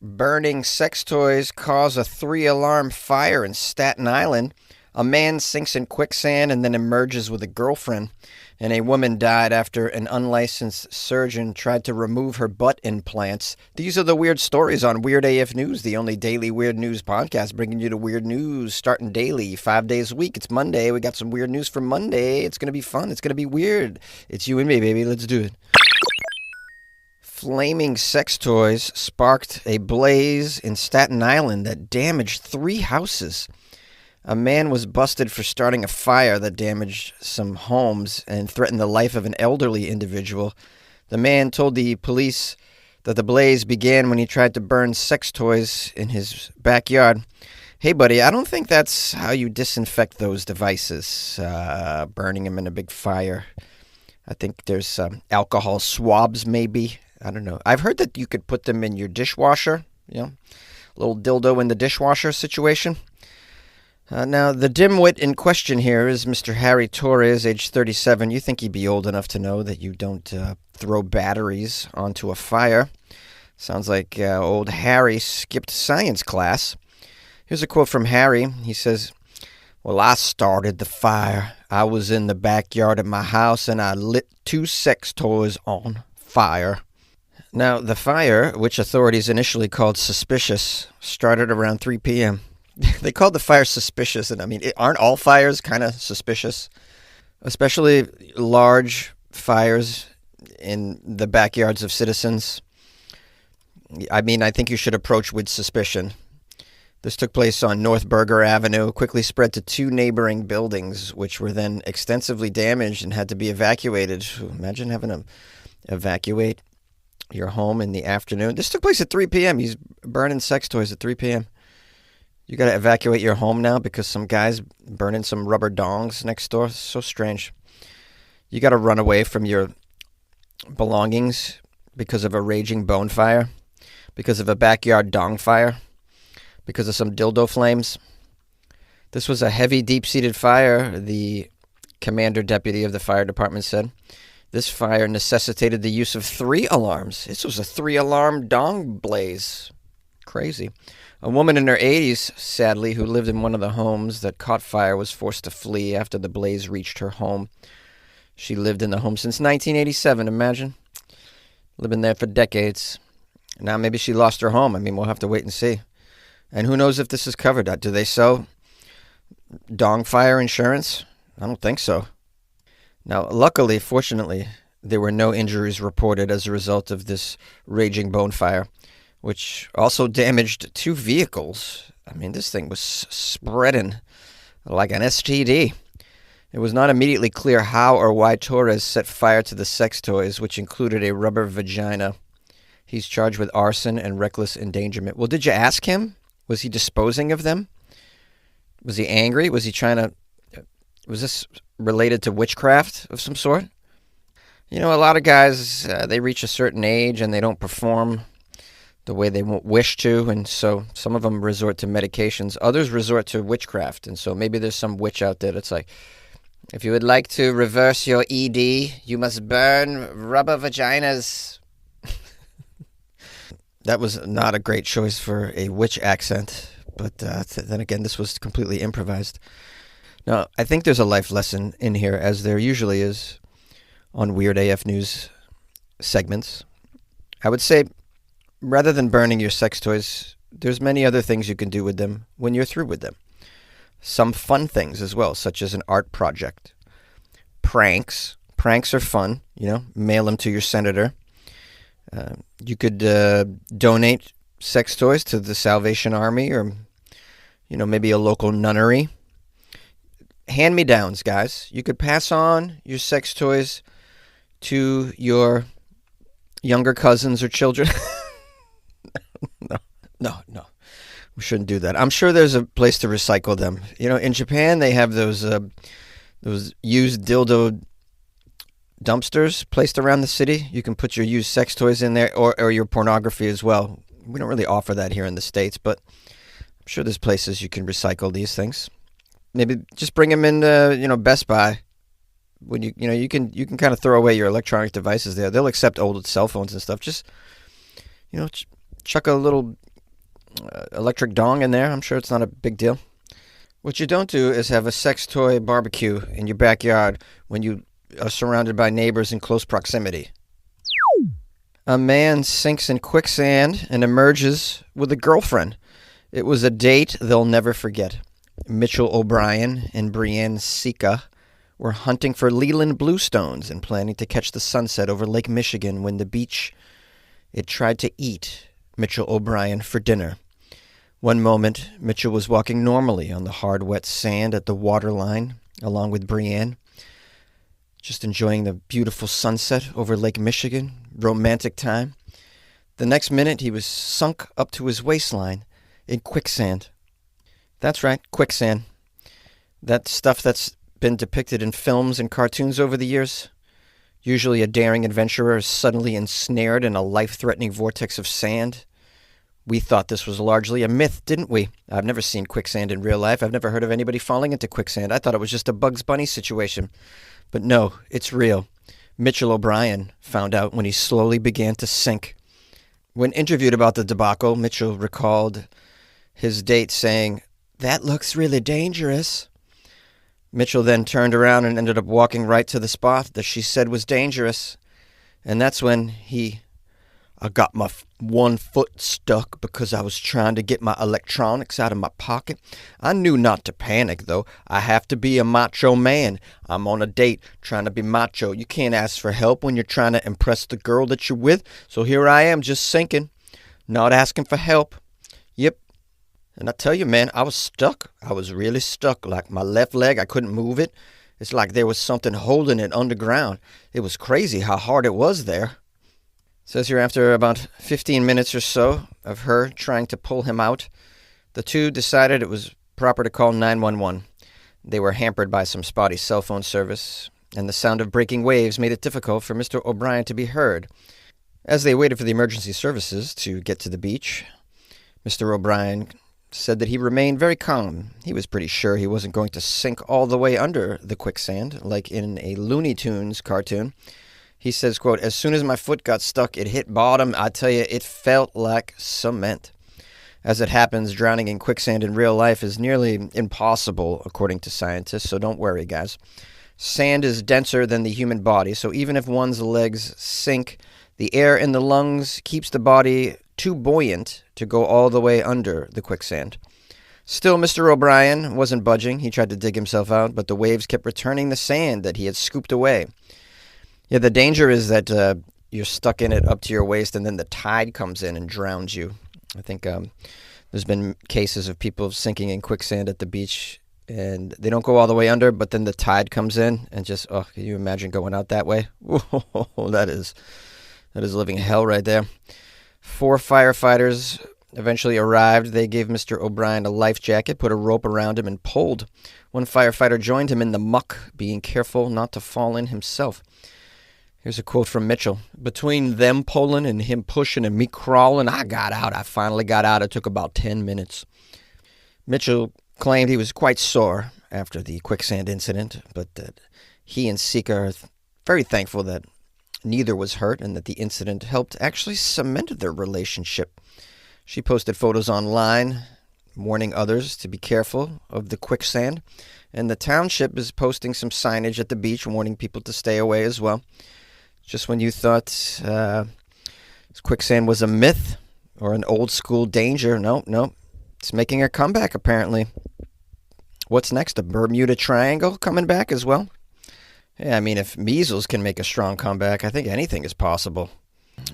Burning sex toys cause a 3-alarm fire in Staten Island. A man sinks in quicksand and then emerges with a girlfriend. And a woman died after an unlicensed surgeon tried to remove her butt implants. These are the weird stories on Weird AF News, the only daily weird news podcast bringing you the weird news starting daily, 5 days a week. It's Monday. We got some weird news for Monday. It's going to be fun. It's going to be weird. It's you and me, baby. Let's do it. Flaming sex toys sparked a blaze in Staten Island that damaged 3 houses. A man was busted for starting a fire that damaged some homes and threatened the life of an elderly individual. The man told the police that the blaze began when he tried to burn sex toys in his backyard. Hey, buddy, I don't think that's how you disinfect those devices, burning them in a big fire. I think there's alcohol swabs, maybe. I don't know. I've heard that you could put them in your dishwasher, little dildo in the dishwasher situation. Now, the dimwit in question here is Mr. Harry Torres, age 37. You think he'd be old enough to know that you don't throw batteries onto a fire. Sounds like old Harry skipped science class. Here's a quote from Harry. He says, "Well, I started the fire. I was in the backyard of my house and I lit 2 sex toys on fire." Now, the fire, which authorities initially called suspicious, started around 3 p.m. They called the fire suspicious, and I mean, aren't all fires kind of suspicious? Especially large fires in the backyards of citizens. I mean, I think you should approach with suspicion. This took place on North Berger Avenue, quickly spread to 2 neighboring buildings, which were then extensively damaged and had to be evacuated. Imagine having to evacuate your home in the afternoon. This took place at 3 p.m. He's burning sex toys at 3 p.m. You got to evacuate your home now because some guy's burning some rubber dongs next door. So strange. You got to run away from your belongings because of a raging bone fire, because of a backyard dong fire, because of some dildo flames. This was a heavy, deep-seated fire, the commander deputy of the fire department said. This fire necessitated the use of 3 alarms. This was a 3-alarm dong blaze. Crazy. A woman in her 80s, sadly, who lived in one of the homes that caught fire was forced to flee after the blaze reached her home. She lived in the home since 1987, imagine. Living there for decades. Now maybe she lost her home. I mean, we'll have to wait and see. And who knows if this is covered. Do they sell dong fire insurance? I don't think so. Now, luckily, fortunately, there were no injuries reported as a result of this raging bone fire, which also damaged 2 vehicles. I mean, this thing was spreading like an STD. It was not immediately clear how or why Torres set fire to the sex toys, which included a rubber vagina. He's charged with arson and reckless endangerment. Well, did you ask him? Was he disposing of them? Was he angry? Was this related to witchcraft of some sort? You know, a lot of guys, they reach a certain age and they don't perform the way they wish to, and so some of them resort to medications. Others resort to witchcraft, and so maybe there's some witch out there that's like, if you would like to reverse your ED, you must burn rubber vaginas. That was not a great choice for a witch accent, but then again, this was completely improvised. Now, I think there's a life lesson in here, as there usually is on Weird AF News segments. I would say, rather than burning your sex toys, there's many other things you can do with them when you're through with them. Some fun things as well, such as an art project. Pranks. Pranks are fun, mail them to your senator. You could donate sex toys to the Salvation Army or, maybe a local nunnery. Hand-me-downs, guys. You could pass on your sex toys to your younger cousins or children. No. We shouldn't do that. I'm sure there's a place to recycle them. In Japan, they have those used dildo dumpsters placed around the city. You can put your used sex toys in there or your pornography as well. We don't really offer that here in the States, but I'm sure there's places you can recycle these things. Maybe just bring them into, Best Buy. When you can kind of throw away your electronic devices there. They'll accept old cell phones and stuff. Just, chuck a little electric dong in there. I'm sure it's not a big deal. What you don't do is have a sex toy barbecue in your backyard when you are surrounded by neighbors in close proximity. A man sinks in quicksand and emerges with a girlfriend. It was a date they'll never forget. Mitchell O'Brien and Brienne Sika were hunting for Leland bluestones and planning to catch the sunset over Lake Michigan when the beach it tried to eat Mitchell O'Brien for dinner. One moment, Mitchell was walking normally on the hard, wet sand at the waterline, along with Brienne, just enjoying the beautiful sunset over Lake Michigan. Romantic time. The next minute, he was sunk up to his waistline in quicksand. That's right, quicksand. That stuff that's been depicted in films and cartoons over the years. Usually a daring adventurer is suddenly ensnared in a life-threatening vortex of sand. We thought this was largely a myth, didn't we? I've never seen quicksand in real life. I've never heard of anybody falling into quicksand. I thought it was just a Bugs Bunny situation. But no, it's real. Mitchell O'Brien found out when he slowly began to sink. When interviewed about the debacle, Mitchell recalled his date saying, "That looks really dangerous." Mitchell then turned around and ended up walking right to the spot that she said was dangerous. And that's when I got my one foot stuck because I was trying to get my electronics out of my pocket. I knew not to panic, though. I have to be a macho man. I'm on a date trying to be macho. You can't ask for help when you're trying to impress the girl that you're with. So here I am just sinking, not asking for help. Yep. And I tell you, man, I was stuck. I was really stuck. Like my left leg, I couldn't move it. It's like there was something holding it underground. It was crazy how hard it was there. Says here after about 15 minutes or so of her trying to pull him out, the two decided it was proper to call 911. They were hampered by some spotty cell phone service, and the sound of breaking waves made it difficult for Mr. O'Brien to be heard. As they waited for the emergency services to get to the beach, Mr. O'Brien said that he remained very calm. He was pretty sure he wasn't going to sink all the way under the quicksand, like in a Looney Tunes cartoon. He says, quote, "As soon as my foot got stuck, it hit bottom. I tell you, it felt like cement." As it happens, drowning in quicksand in real life is nearly impossible, according to scientists, so don't worry, guys. Sand is denser than the human body, so even if one's legs sink, the air in the lungs keeps the body too buoyant to go all the way under the quicksand. Still, Mr. O'Brien wasn't budging. He tried to dig himself out, but the waves kept returning the sand that he had scooped away. Yeah, the danger is that you're stuck in it up to your waist, and then the tide comes in and drowns you. I think there's been cases of people sinking in quicksand at the beach, and they don't go all the way under, but then the tide comes in, and just, oh, can you imagine going out that way? Whoa, that is living hell right there. 4 firefighters eventually arrived. They gave Mr. O'Brien a life jacket, put a rope around him, and pulled. One firefighter joined him in the muck, being careful not to fall in himself. Here's a quote from Mitchell. "Between them pulling and him pushing and me crawling, I got out. I finally got out. It took about 10 minutes. Mitchell claimed he was quite sore after the quicksand incident, but that he and Sika are very thankful that neither was hurt and that the incident helped actually cement their relationship. She posted photos online, warning others to be careful of the quicksand, and the township is posting some signage at the beach warning people to stay away as well. Just when you thought quicksand was a myth or an old-school danger, no, it's making a comeback apparently. What's next? The Bermuda Triangle coming back as well? Yeah, I mean, if measles can make a strong comeback, I think anything is possible.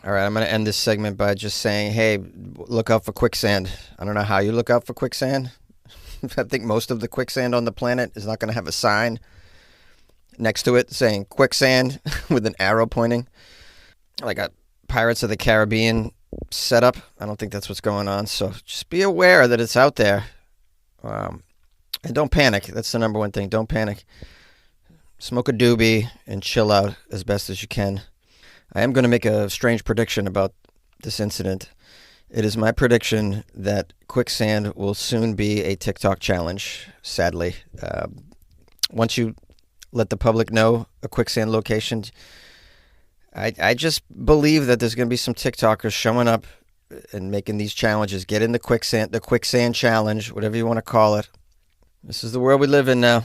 All right, I'm going to end this segment by just saying, hey, look out for quicksand. I don't know how you look out for quicksand. I think most of the quicksand on the planet is not going to have a sign next to it saying quicksand with an arrow pointing, like a Pirates of the Caribbean setup. I don't think that's what's going on. So just be aware that it's out there. And don't panic. That's the number one thing. Don't panic. Smoke a doobie and chill out as best as you can. I am going to make a strange prediction about this incident. It is my prediction that quicksand will soon be a TikTok challenge, sadly. Once you let the public know a quicksand location, I just believe that there's going to be some TikTokers showing up and making these challenges. Get in the quicksand challenge, whatever you want to call it. This is the world we live in now.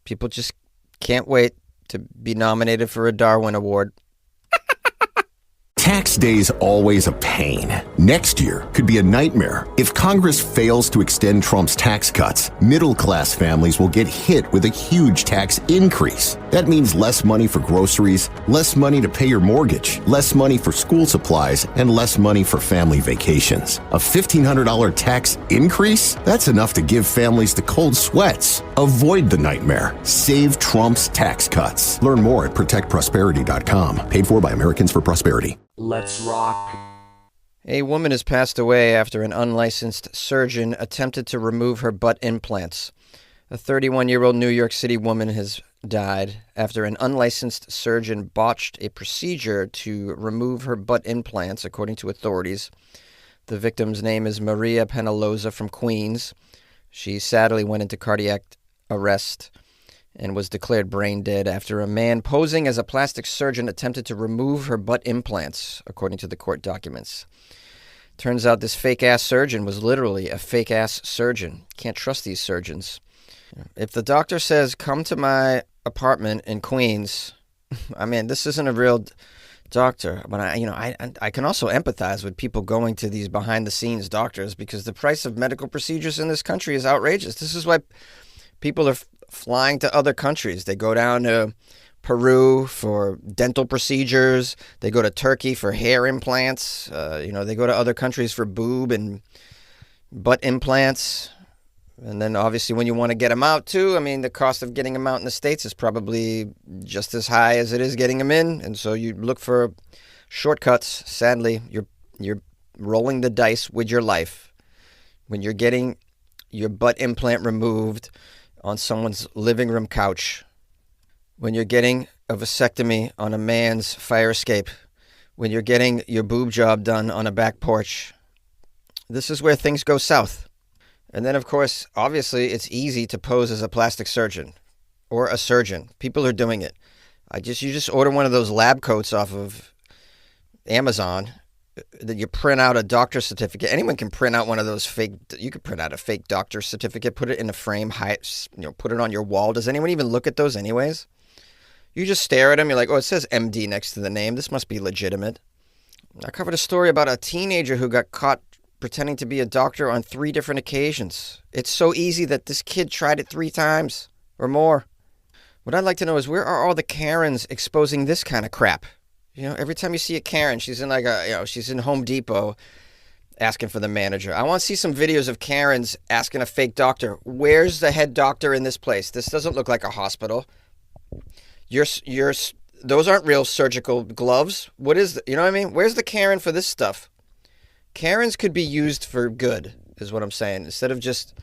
People just can't wait to be nominated for a Darwin Award. Tax day's always a pain. Next year could be a nightmare. If Congress fails to extend Trump's tax cuts, middle-class families will get hit with a huge tax increase. That means less money for groceries, less money to pay your mortgage, less money for school supplies, and less money for family vacations. A $1,500 tax increase? That's enough to give families the cold sweats. Avoid the nightmare. Save Trump's tax cuts. Learn more at protectprosperity.com. Paid for by Americans for Prosperity. Let's rock. A woman has passed away after an unlicensed surgeon attempted to remove her butt implants. A 31-year-old New York City woman has died after an unlicensed surgeon botched a procedure to remove her butt implants, according to authorities. The victim's name is Maria Penaloza from Queens. She sadly went into cardiac arrest and was declared brain dead after a man posing as a plastic surgeon attempted to remove her butt implants, according to the court documents. Turns out this fake-ass surgeon was literally a fake-ass surgeon. Can't trust these surgeons. If the doctor says, come to my apartment in Queens, I mean, this isn't a real doctor. But I can also empathize with people going to these behind-the-scenes doctors because the price of medical procedures in this country is outrageous. This is why people are flying to other countries. They go down to Peru for dental procedures. They go to Turkey for hair implants. They go to other countries for boob and butt implants. And then obviously when you want to get them out too, I mean, the cost of getting them out in the States is probably just as high as it is getting them in. And so you look for shortcuts. Sadly, you're rolling the dice with your life when you're getting your butt implant removed on someone's living room couch, when you're getting a vasectomy on a man's fire escape, when you're getting your boob job done on a back porch. This is where things go south. And then, of course, obviously, it's easy to pose as a plastic surgeon or a surgeon. People are doing it. You just order one of those lab coats off of Amazon that you print out a doctor's certificate. Anyone can print out one of those fake. You could print out a fake doctor's certificate, put it in a frame, put it on your wall. Does anyone even look at those anyways? You just stare at them. You're like, oh, it says MD next to the name. This must be legitimate. I covered a story about a teenager who got caught pretending to be a doctor on 3 different occasions. It's so easy that this kid tried it 3 times or more. What I'd like to know is, where are all the Karens exposing this kind of crap? Every time you see a Karen, she's in she's in Home Depot asking for the manager. I want to see some videos of Karens asking a fake doctor, where's the head doctor in this place? This doesn't look like a hospital. Those aren't real surgical gloves. What is you know what I mean? Where's the Karen for this stuff? Karens could be used for good, is what I'm saying. Instead of just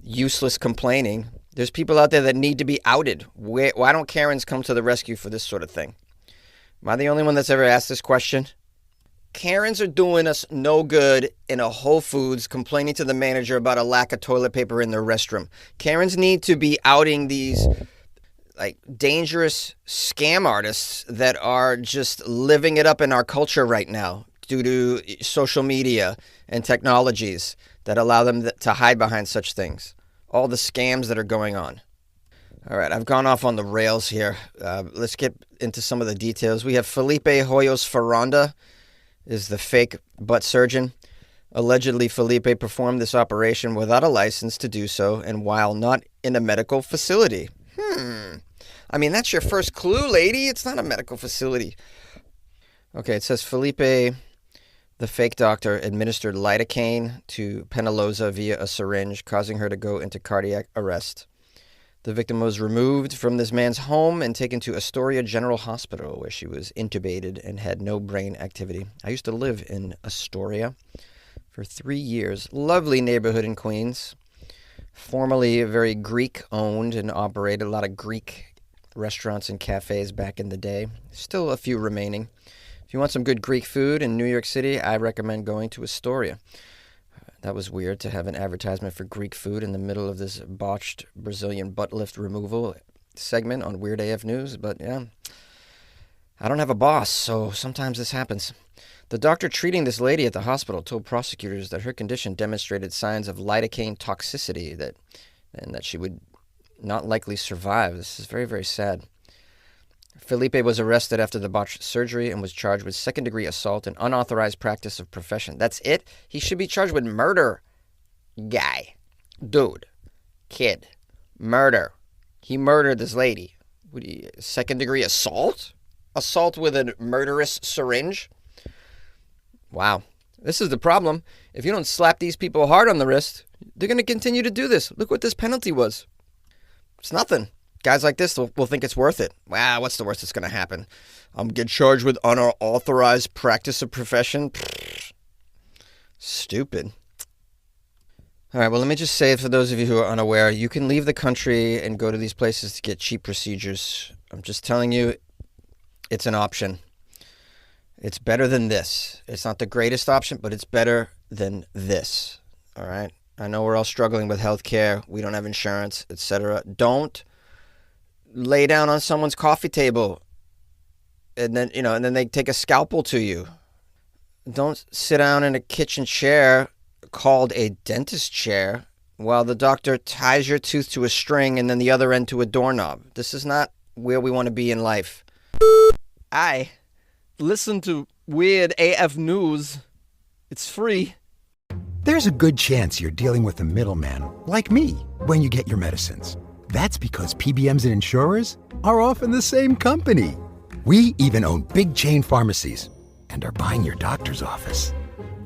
useless complaining, there's people out there that need to be outed. Why don't Karens come to the rescue for this sort of thing? Am I the only one that's ever asked this question? Karens are doing us no good in a Whole Foods complaining to the manager about a lack of toilet paper in their restroom. Karens need to be outing these dangerous scam artists that are just living it up in our culture right now due to social media and technologies that allow them to hide behind such things. All the scams that are going on. All right, I've gone off on the rails here. Let's get into some of the details. We have Felipe Hoyos Ferranda is the fake butt surgeon. Allegedly, Felipe performed this operation without a license to do so and while not in a medical facility. I mean, that's your first clue, lady. It's not a medical facility. Okay, it says Felipe, the fake doctor, administered lidocaine to Penaloza via a syringe, causing her to go into cardiac arrest. The victim was removed from this man's home and taken to Astoria General Hospital, where she was intubated and had no brain activity. I used to live in Astoria for 3 years. Lovely neighborhood in Queens. Formerly very Greek-owned and operated. A lot of Greek restaurants and cafes back in the day. Still a few remaining. If you want some good Greek food in New York City, I recommend going to Astoria. That was weird to have an advertisement for Greek food in the middle of this botched Brazilian butt lift removal segment on Weird AF News, but yeah. I don't have a boss, so sometimes this happens. The doctor treating this lady at the hospital told prosecutors that her condition demonstrated signs of lidocaine toxicity and that she would not likely survive. This is very, very sad. Felipe was arrested after the botched surgery and was charged with second-degree assault and unauthorized practice of profession. That's it? He should be charged with murder. Guy. Dude. Kid. Murder. He murdered this lady. Second-degree assault? Assault with a murderous syringe? Wow. This is the problem. If you don't slap these people hard on the wrist, they're going to continue to do this. Look what this penalty was. It's nothing. Guys like this will think it's worth it. Wow, what's the worst that's going to happen? I'm get charged with unauthorized practice of profession? Stupid. All right, well, let me just say, for those of you who are unaware, you can leave the country and go to these places to get cheap procedures. I'm just telling you, it's an option. It's better than this. It's not the greatest option, but it's better than this. All right? I know we're all struggling with health care. We don't have insurance, etc. Don't lay down on someone's coffee table and then they take a scalpel to you. Don't sit down in a kitchen chair called a dentist chair while the doctor ties your tooth to a string and then the other end to a doorknob. This is not where we want to be in life. Listen to Weird AF News. It's free. There's a good chance you're dealing with a middleman, like me, when you get your medicines. That's because PBMs and insurers are often the same company. We even own big chain pharmacies and are buying your doctor's office.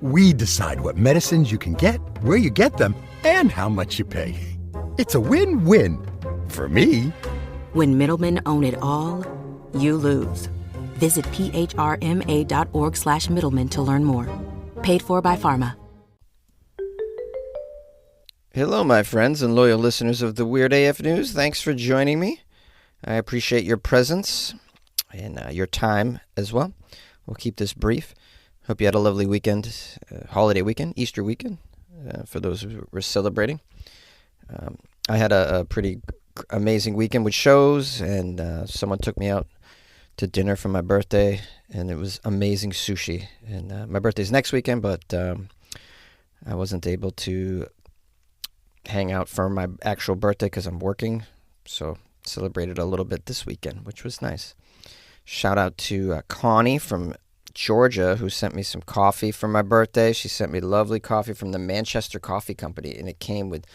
We decide what medicines you can get, where you get them, and how much you pay. It's a win-win. For me. When middlemen own it all, you lose. Visit phrma.org/middlemen to learn more. Paid for by Pharma. Hello, my friends and loyal listeners of the Weird AF News. Thanks for joining me. I appreciate your presence and your time as well. We'll keep this brief. Hope you had a lovely weekend, holiday weekend, Easter weekend, for those who were celebrating. I had a pretty amazing weekend with shows, and someone took me out to dinner for my birthday, and it was amazing sushi. And my birthday's next weekend, but I wasn't able to hang out for my actual birthday because I'm working, so celebrated a little bit this weekend, which was nice. Shout out to Connie from Georgia, who sent me some coffee for my birthday. She sent me lovely coffee from the Manchester Coffee Company, and it came with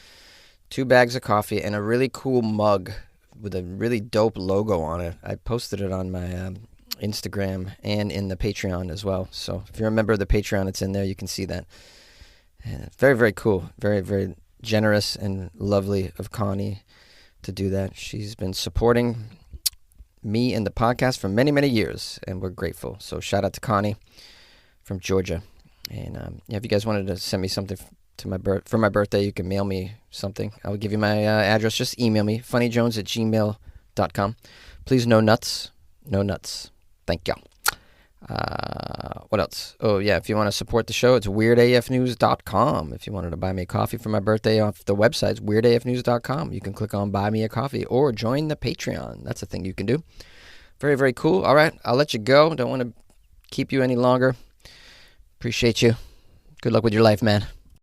2 bags of coffee and a really cool mug with a really dope logo on it. I posted it on my Instagram and in the Patreon as well. So if you're a member of the Patreon, it's in there. You can see that. And very, very cool. Very, very generous and lovely of Connie to do that. She's been supporting me and the podcast for many, many years, and we're grateful. So shout out to Connie from Georgia. And if you guys wanted to send me something for my birthday, you can mail me something. I'll give you my address. Just email me, funnyjones@gmail.com. Please, no nuts. No nuts. Thank y'all. What else? Oh, yeah, if you want to support the show, it's weirdafnews.com. If you wanted to buy me a coffee for my birthday off the website, it's weirdafnews.com. You can click on Buy Me a Coffee or join the Patreon. That's a thing you can do. Very, very cool. All right, I'll let you go. Don't want to keep you any longer. Appreciate you. Good luck with your life, man.